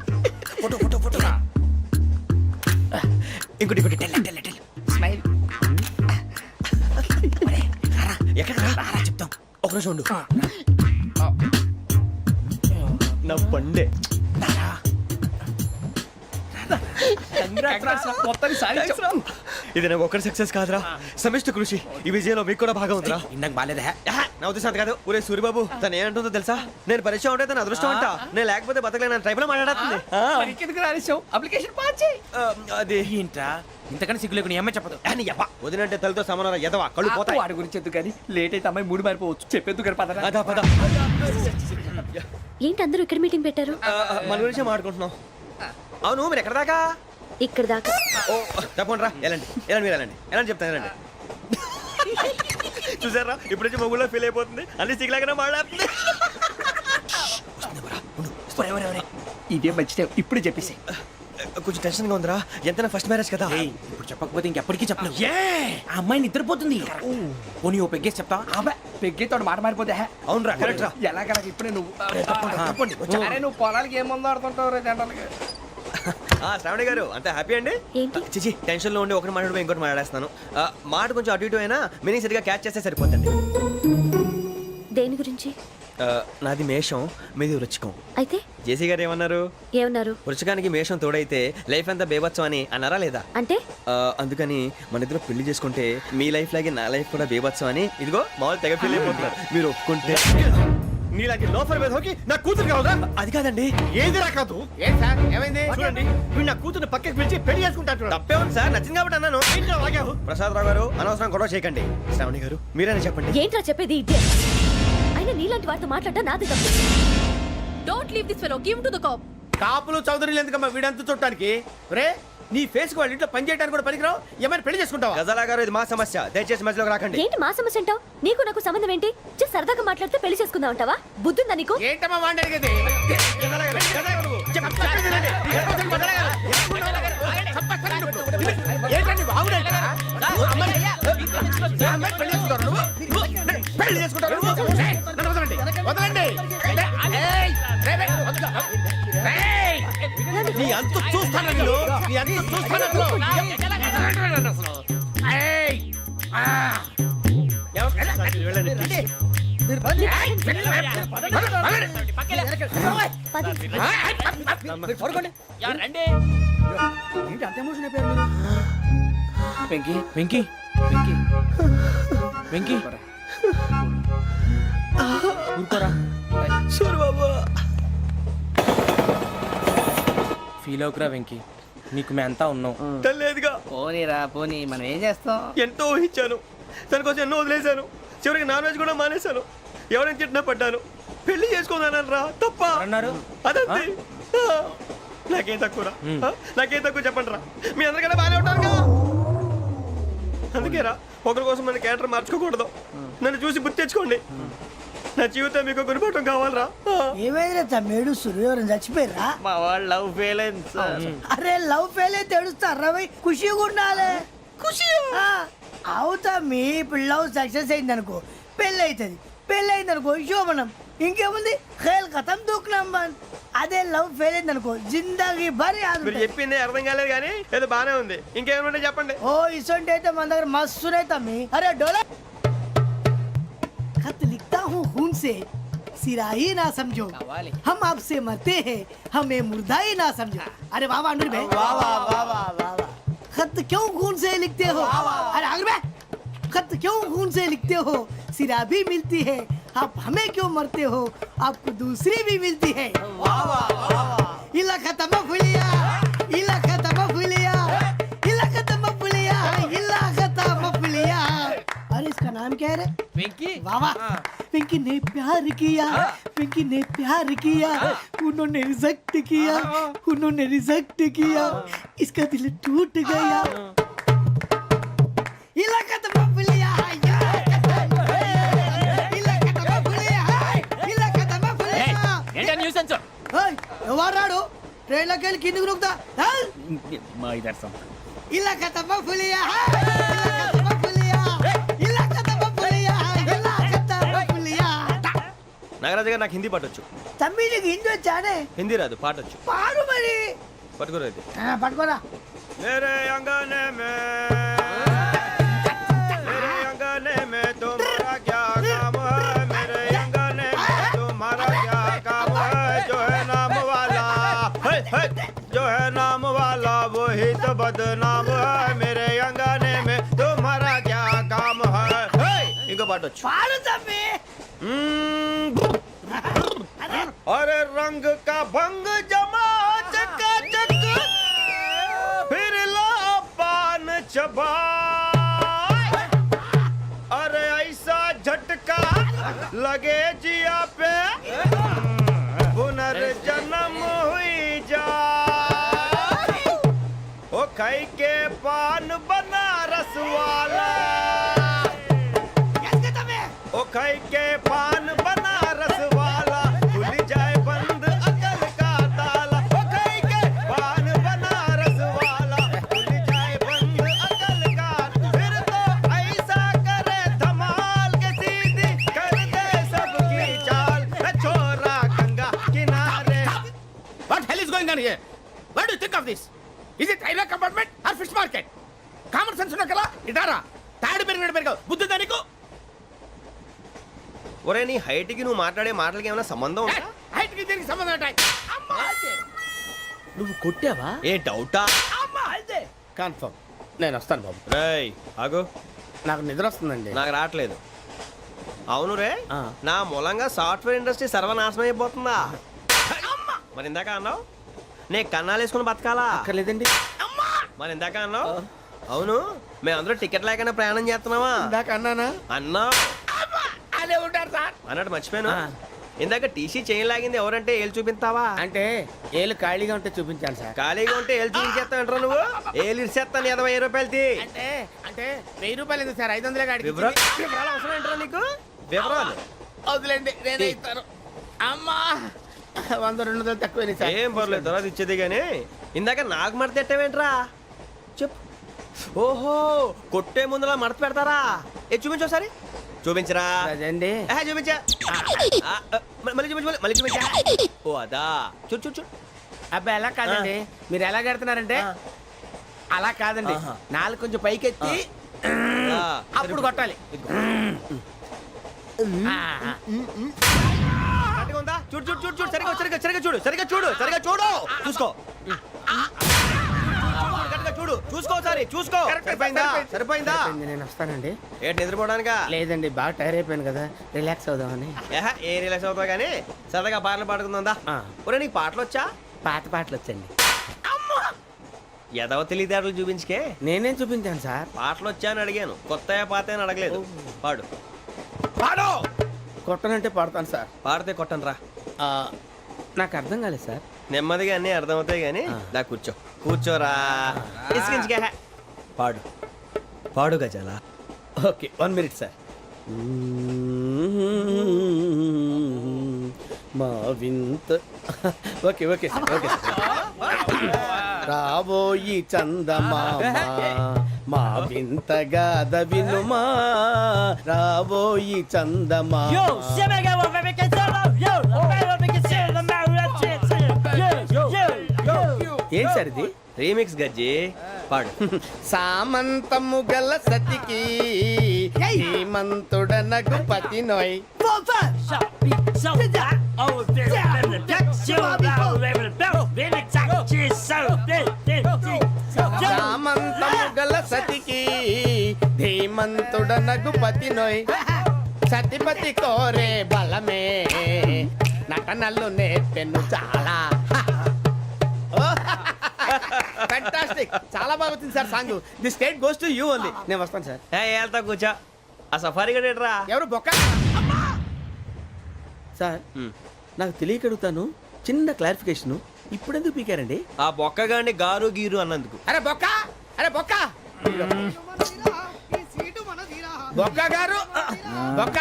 Photo photo photo. ఇంకోటి ఇంకోటి. Tell smile. ఎక్కడ రా చెప్తాం. ఒక నిమిషం ఉండు. నా పండే. ఇది నాకు ఒక్కరి సక్సెస్ కాదురా, సమిష్టి కృషి. ఈ విజయంలో మీకు కూడా భాగం ఉందిరా. ఇందాక బాగాలేదా? నా ఉద్దేశం అంత కాదు. ఊరే సూర్యబాబు, తను ఏమంటుందో తెలుసా? నేను పరిచయం ఉంటే తన అదృష్టం అంట, నేను లేకపోతే బతకలేను ట్రైబ్ లో మాట్లాడుతుంది. ఎందుకు రాలేసావు? అప్లికేషన్ పాస్ చేయి. అది ఏంట్రా, ఇంతకన్నా సిగ్గు లేకుండా ఏమై చెప్పదు. వదినంటే తలతో సమానం ఎదవా, కళ్ళు పోతాయి. వాడి గురించి ఎందుకు కానీ, లేట్ అయితే అమ్మాయి మూడు మారిపోవచ్చు. చెప్పేందుకు గారు పదరా. అదా పద. ఏంటి అందరూ ఇక్కడ మీటింగ్ పెట్టారు? మన గురించే మాట్లాడుకుంటున్నాం. అవును మీరు ఎక్కడ దాకా ఇక్కడ దాకా. ఓ తప్పకుండా రా వెళ్ళండి వెళ్ళండి మీరు వెళ్ళండి వెళ్ళండి చెప్తాను వెళ్ళండి చూసారా ఇప్పుడు నుంచి మొగుల్లో ఫీల్ అయిపోతుంది అన్ని సిగ్లాగానే మాట్లాడుతుంది ఇదే మంచి ఇప్పుడు చెప్పేసి కొంచెం టెన్షన్ గా ఉందిరా ఎంతైనా ఫస్ట్ మ్యారేజ్ కదా ఇప్పుడు చెప్పకపోతే ఇంకెప్పటికీ చెప్పను ఆ అమ్మాయి నిద్రపోతుంది పోనీ ఓ పెగ్గేసి చెప్తా అబ్బా పెగ్గేతో మాట మారిపోతే అవునరా కరెక్ట్ రా ఎలాగలా ఇప్పుడే నువ్వు తప్పండి అరే నువ్వు పొలాలకి ఏం ముందు ఆడుతుంటావు రే జనరల్గా శ్రావణి గారు అంతే హ్యాపీ అండి ఏంటి? చిచి టెన్షన్ లో ఉండి ఒకటి మాట్లాడిపోయి ఇంకోటి మాట్లాడేస్తాను మాట కొంచెం అటు ఇటు అయినా మీనింగ్ సరిగా క్యాచ్ చేస్తే సరిపోతుంది దేని గురించి? నాది మేషం మీది వృచ్చికం అయితే జేసీ గారు ఏమన్నారు ఏమన్నారు? వృచ్చికానికి మేషం తోడైతే లైఫ్ అంతా బేబత్సం అని అన్నారా లేదా అంటే అందుకని మన ఇద్దరు పెళ్లి చేసుకుంటే మీ లైఫ్ లాగే నా లైఫ్ కూడా బేబత్సం అని ఇదిగో మామూలు తెగ ఫీల్ అయిపోతున్నారు మీరు ఒప్పుకుంటే నీలాంటి లోఫర్ మీద హోకి నా కూతురు కావదా? అది కాదండి ఏది రాకాదు? ఏం సార్ ఏమైంది? చూడండి వీడు నా కూతురు పక్కకి పిలిచి పెళ్లి చేసుకుంటాడు. తప్పే ఉంది సార్ నచ్చింది కాబట్టి అన్నాను ప్రసాద్ రావు గారు అనవసరం గొడవ చేయకండి శ్రావణి గారు మీరైనా చెప్పండి ఏంట్రా చెప్పేది? ఇదే అయినా నీలాంటి వారితో మాట్లాడటం నాది తప్పు. Don't leave this fellow give to the cop. కాపులు చౌదరులు ఎందుకమ్మా వీడంతా చూడటానికి? రే నీ ఫేస్ కు వాళ్ళ ఇంట్లో పని చేయడానికి కూడా పనికిరావు. ఏమైనా పెళ్లి చేసుకుంటావా? గజాలా గారు ఇది మా సమస్య దయచేసి మధ్యలోకి రాకండి ఏంటి మా సమస్య అంటావు? నీకు నాకు సంబంధం ఏంటి? జస్ట్ సరదాగా మాట్లాడితే పెళ్లి చేసుకుందాం అంటావా? బుద్ధుందా నీకు? ఏంటమ్మా వాడిని అడిగేది? ఏంటండి బాగుండేట? పెళ్లి చేసుకుంటారు నువ్వు? పెళ్లి చేసుకుంటారు నువ్వు? నన్ను వదలండి వదలండి. నీ అంత చూస్తాను నీ అంత చూస్తాను వెంకీ వెంకీ వెంకీ వెంకీ ఊరుకోరా ఫీల్ అవుకురా వెంకీ నీకు మేమంతా ఉన్నాం తెలియదుగా పోనీరా పోనీ మనం ఏం చేస్తాం ఎంతో ఊహించాను తన కోసం ఎన్నో వదిలేశాను చివరికి నాన్ వెజ్ కూడా మానేశాను ఎవరైనా తిట్టినా పడ్డాను పెళ్లి చేసుకున్నాను రా తప్ప అన్నారు అదంతే నాకేం తక్కువ నాకేం తక్కువ చెప్పండి రా మీ అందరికన్నా బాగానే ఉంటారుగా అందుకేరా ఒకరి కోసం మన క్యారెక్టర్ మార్చుకోకూడదు నన్ను చూసి గుర్తు తెచ్చుకోండి నా జీవితం మీకు గురిపటం కావాలరా ఏమైందిరా తమ్మేడు ఎవరైనా చచ్చిపోయిరా? మా వాళ్ళు లవ్ ఫెయిల్ అయింది సార్ అరే లవ్ ఫెయిల్ అయితే ఏడుస్తారా భయ్? ఖుషిగా ఉండాలి. ఖుషి అవుతా మీ ఇప్పుడు లవ్ సక్సెస్ అయింది అనుకో పెళ్ళి అవుతుంది. పెళ్ళి అయింది అనుకో శోభనం. ఇంకేముంది ఖేల్ కథం దూకునాం బంద్. అదే లవ్ ఫెయిల్ అయింది అనుకో జిందాగీ భారీ మీరు చెప్పింది అర్థం కాలేదు కానీ ఏదో బానే ఉంది ఇంకేమైనా చెప్పండి ఓ ఇసొంటి అయితే మన దగ్గర మస్తునే తమ్మి. అరే డోలా खत लिखता हूँ खून से सिरा ही ना समझो हम आपसे मरते हैं हमें मुर्दा ही ना समझो. अरे वाह वाह भाई वाह वाह वाह वाह वाह. खत क्यों खून से लिखते हो? अरे आगे भाई खत क्यों खून से लिखते हो? सिरा भी मिलती है आप हमें क्यों मरते हो? आपको दूसरी भी मिलती है. वाह वाह वाह. इला खत्म फुलिया इला खत्म फुलिया इला खत्म फुलिया इला खत्म फुलिया. अरे इसका नाम क्या है रे? వెంకీ वाह वाह. पिंकी ने प्यार किया पिंकी ने प्यार किया उन्होंने रिजेक्ट किया उन्होंने रिजेक्ट किया इसका दिल टूट गया. इलाका तो बबलिया इलाका तो बबलिया इलाका तो बबलिया. ఏంటా న్యూసెన్స్ ఓయ్ ఎవరాడు ట్రైన్ లోకి వెళ్ళి కిందకి నొక్కుతా. మా ఇదర్సం ఇలాకా तो बबलिया इलाका तो बबलिया इलाका तो बबलिया इलाका तो बबलिया. నాగరాజు గారు నాకు హిందీ పాటొచ్చు తమ్మి నీకు హిందీ వచ్చానే? హిందీ రాదు పాటొచ్చు పాడు మరి. పట్టుకోరు అయితే పట్టుకోరా. मेरे अंगने में तुम्हारा क्या काम है मेरे अंगने में तुम्हारा क्या काम है जो है नाम वाला जो है नाम वाला वही तो बदनाम है मेरे अंगने में तुम्हारा क्या काम है इनको पाटो పాడు తమ్మి. अरे रंग का भंग जमा चकाचक फिर ला पान चबा अरे ऐसा झटका लगे जिया पे पुनर्जन्म हुई जा खाई के पान बनारस वाला ओ खाई के पान बनारस वाला खुल जाए बंद अकल का ताला ओ खाई के पान बनारस वाला खुल जाए बंद अकल का फिर तो ऐसा करे धमाल के सीधी कर दे सबकी चाल छोरा गंगा किनारे. What hell is going on here? What do you think of this? Is it railway compartment or fish market? Common sense ఉన్న కదా ఇటారా తాడు పెరిగావు బుద్ధి దానికి ఒరే నీ హైట్ కి నువ్వు మాట్లాడే మాటలకి ఏమైనా సంబంధం ఉందా? హైట్ కి దీనికి సంబంధం ఉంటాయి అమ్మా నువ్వు కొట్టావా? ఏ డౌటా? అమ్మా అయితే కన్ఫర్మ్ నేను వస్తాను బాబు. రేయ్ ఆగు, నాకు నిద్ర వస్తుందండి. నాకు రావట్లేదు. అవును రే, ఆ. నా మూలంగా సాఫ్ట్వేర్ ఇండస్ట్రీ సర్వనాశనం అయిపోతుందా? మరి ఇందాక అన్నావు నే కన్నాలు వేసుకుని బతకాలా? అక్కర్లేదండి. మరి ఇందాక అన్నావు అవును మేమందరూ టికెట్ లేకుండా ప్రయాణం చేస్తున్నావా? ఇందాక అన్నానా? అన్నావు అదే ఉంటారు సార్. అన్నట్టు మర్చిపోయాను. ఆ. ఇందాక టీసీ చేయి లాగింది ఎవరంటే ఏళ్ళు చూపిస్తావా? అంటే ఏళ్ళు ఖాళీగా ఉంటే చూపించాను సార్. ఖాళీగా ఉంటే ఏళ్ళు చూపించేస్తానంటారా నువ్వు? ఏళ్ళు ఇచ్చేస్తాను 20 రూపాయలు తీ. అంటే అంటే 1000 రూపాయలు ఎందుకు సార్? 500 కాడికి వివరాలు వివరాలు అవసరం ఏంటరా నీకు? వివరాలు వదిలేండి నేనే ఇస్తాను. అమ్మా 100-200 తక్కువ సార్. ఏం పర్లేదు తర్వాత ఇచ్చేది కానీ ఇందాక నాకు మడత ఎట్టవేంట్రా చెప్పు. ఓహో కొట్టే ముందులా మడత పెడతారా? ఏ చూపించు ఒకసారి చూపించరా. అదండి చూపించా. మళ్ళీ చూపించు మళ్ళీ చూపించా. ఓ అదా చూడు చూడు చూడు. అబ్బాయి ఎలా కాదండి, మీరు ఎలా కడుతున్నారంటే అలా కాదండి, నాలుగు కొంచెం పైకెత్తి అప్పుడు కొట్టాలి. కరెక్ట్గా ఉందా? చూడు చూడు చూడు చూడు సరిగా సరిగా సరిగా చూడు సరిగా చూడు సరిగా చూడు చూసుకో. కరెక్ట్గా చూడు చూసుకో సరే చూసుకో. సరిపోయిందా? సరిపోయిందా? నేను వస్తానండి. ఏంటి నిద్రపోవడానికా? లేదండి బాగా టైర్ అయిపోయాను కదా, రిలాక్స్ అవుదామని. ఏ రిలాక్స్ అవుతావు కానీ సరదాగా పాటలు పాడుకుందా? ఒరే నీకు పాటలు వచ్చా? పాత పాటలు వచ్చండి. ఎదవ తెలివితేటలు చూపించుకే. నేనేం చూపించాను సార్? పాటలు వచ్చా అని అడిగాను, కొత్త పాత అని అడగలేదు. పాడు పాడు. కొట్టనంటే పాడతాను సార్. పాడితే కొట్టను రా. నాకు అర్థం కాలేదు సార్. నెమ్మదిగా అన్నీ అర్థమవుతాయి కానీ దా కూర్చో. కూర్చోరా. ఇసుకించుకే. పాడు పాడు గజాల. Okay 1 minute sir. మా వింత okay okay sir okay sir. రాబోయి చందమామ మా వింత గాథ వినుమా, రాబోయి చందమామ. ఏం సార్ ఇది? రీమిక్స్ గజ్జి పాడు. సామంతము గల సతికి హేమంతుడనగు పతి నోయ్. సామంతము గల సతికి ధీమంతుడనగు పతి నోయ్. సతిపతి కోరే బలమే నటనలు నేర్పెను చాలా. ఫ్యాంటాస్టిక్, చాలా బాగా వచ్చింది sir song. The state goes to you only. నేను వస్తాను సార్. వెళ్తా కూర్చో. ఆ సఫారీ గడేట్రా. ఎవరు బొక్క సార్? నాకు తెలియక అడుగుతాను, చిన్న క్లారిఫికేషన్. ఇప్పుడు ఎందుకు పీకారండి? ఆ బొక్కగాండి గారు గీరు అన్నందుకు. అరే బొక్క, అరే బొక్క, బొక్క గారు, బొక్క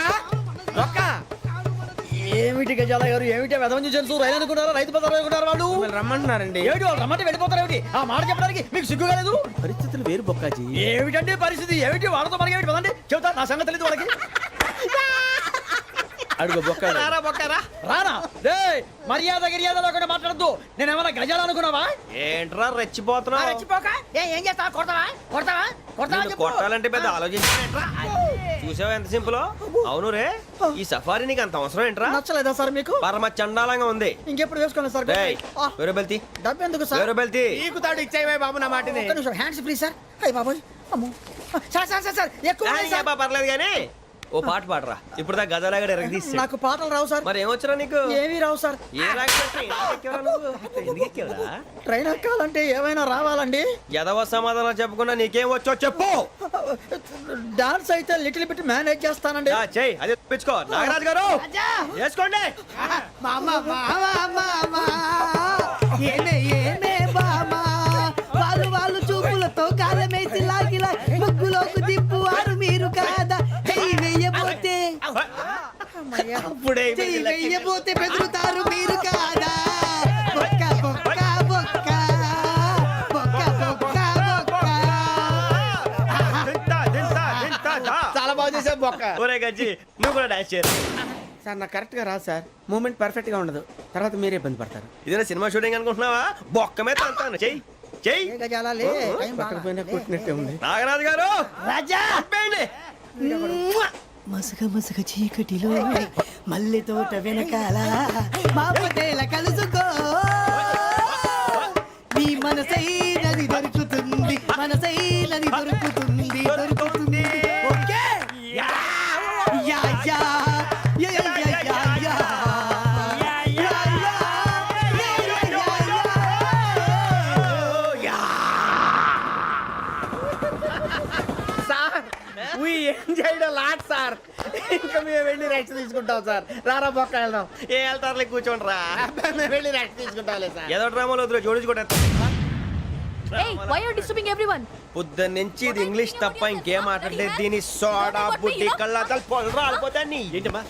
బొక్క. ఏమిటి గజాల గారు, ఏమిటి వెదవని జంతువు రైలు అనుకున్నారా, రైతు బజార్ అనుకున్నారు వాళ్ళు? మిమ్మల్ని రమ్మంటున్నారండి. ఏమిటి వాళ్ళు రమ్మంటే వెళ్ళిపోతారు? ఏమిటి ఆ మాట చెప్పడానికి మీకు సిగ్గు కాలేదు? పరిస్థితులు వేరు బొక్కాజీ. ఏమిటండి పరిస్థితి? ఏమిటి వాళ్ళతో మనకి ఏమిటి పదండి చెబుతా, నా సంగతి తెలియదు వాళ్ళకి. అడుగు బొక్క. రారా బొక్కరా. రానా రే, మర్యాద గిర్యాద లేకుండా మాట్లాడద్దు. నేను ఏమైనా గజాలు అనుకున్నావా? ఏంట్రా రెచ్చిపోతున్నావు? రెచ్చిపోక ఏం చేస్తావా? కొడతావా కొడతావా కొడతావా నిన్ను చెప్పు. కొట్టాలంటే పెద్ద ఆలోచించానేంట్రా. చూసావా ఎంత సింపుల్? అవును రే, ఈ సఫారీ నీకు అంత అవసరం ఏంట్రా? నచ్చలేదా సార్ మీకు? పరమ చండాలంగా ఉంది. ఇంకెప్పుడు వేసుకోండి సార్. డేయ్, వేరే బెల్తి డబ్బు ఎందుకు సార్? వేరే బెల్తి. నీకు తాడు ఇచ్చేవే బాబు నా మాటని. ఒక్క నిమిషం హ్యాండ్స్ ఫ్రీ సార్. అయ్యి బాబోయ్ అమ్మో. సార్ సార్ సార్ సార్ ఎక్కువ ఉన్నాయి సార్. పర్లేదు కానీ ఓ పాట పాడరా. ఇప్పుడు దా గదలాగడ ఎరగదీసి. నాకు పాటలు రావు సార్. మరి ఏమొచ్చరా నీకు? ఏమీ రావు సార్. ఏ ఎందుకు ఎక్కావురా? ట్రైన్ ఎక్కాలంటే ఏమైనా రావాలండి. ఎదవ సమాధానం చెప్పకుండా నీకేం వచ్చో చెప్పు. డాన్స్ అయితే లిటిల్ బిట్ మేనేజ్ చేస్తానండి. చెయ్యి అది తెప్పించుకో. నాగరాజు గారు వేసుకోండి. మామ మామ మామ ఏమే ఏమే బామా వాళ్ళు వాళ్ళు చూపుల అప్పుడే చెయ్యి వెయ్యబోతే బెదురుతారు మీరు కాదా బొక్క బొక్క బొక్క బొక్క బొక్క బొక్క చాలా బాగా చేసావు బొక్క. ఒరే గజ్జి నువ్వు కూడా డాన్స్ చేయరు. సార్ నాకు కరెక్ట్ గా రాదు సార్. మూమెంట్ పర్ఫెక్ట్ గా ఉండదు, తర్వాత మీరే ఇబ్బంది పడతారు. ఇదేనా సినిమా షూటింగ్ అనుకుంటున్నావా? బొక్క మీద అంటాను. చెయ్యి చెయ్యి. పక్కన పోయినా కొట్టినట్టే ఉంది. నాగరాజు గారు రాజా ఆపేయండి. మసక మసక చీకటిలో మల్లె తోట వెనకాల మా పటేల కలుసుకో నీ మనసైనది దొరుకుతుంది మనసైనది దొరుకుతుంది దొరుకుతుంది okay yeah yeah yeah yeah yeah yeah yeah yeah yeah yeah sir we enjoyed a lot sir. ఇంకా మేము వెళ్ళి రెస్ట్ తీసుకుంటాం సార్. రారా బొక్క వెళ్దాం. ఏ వెళ్తారులే కూర్చోండి రా. మేము వెళ్ళి రెస్ట్ తీసుకుంటాంలే సార్. ఏదో డ్రామాలో వద్దు జోడించుకుంటా. why are you disturbing everyone? పొద్దున్న నుంచి ఇది ఇంగ్లీష్ తప్ప ఇంకేం మాట్లాడలేదు. దీని సోడా బుడ్డి కళ్ళ పొలరా అల్పోతాన్ని ఏంటమ్మా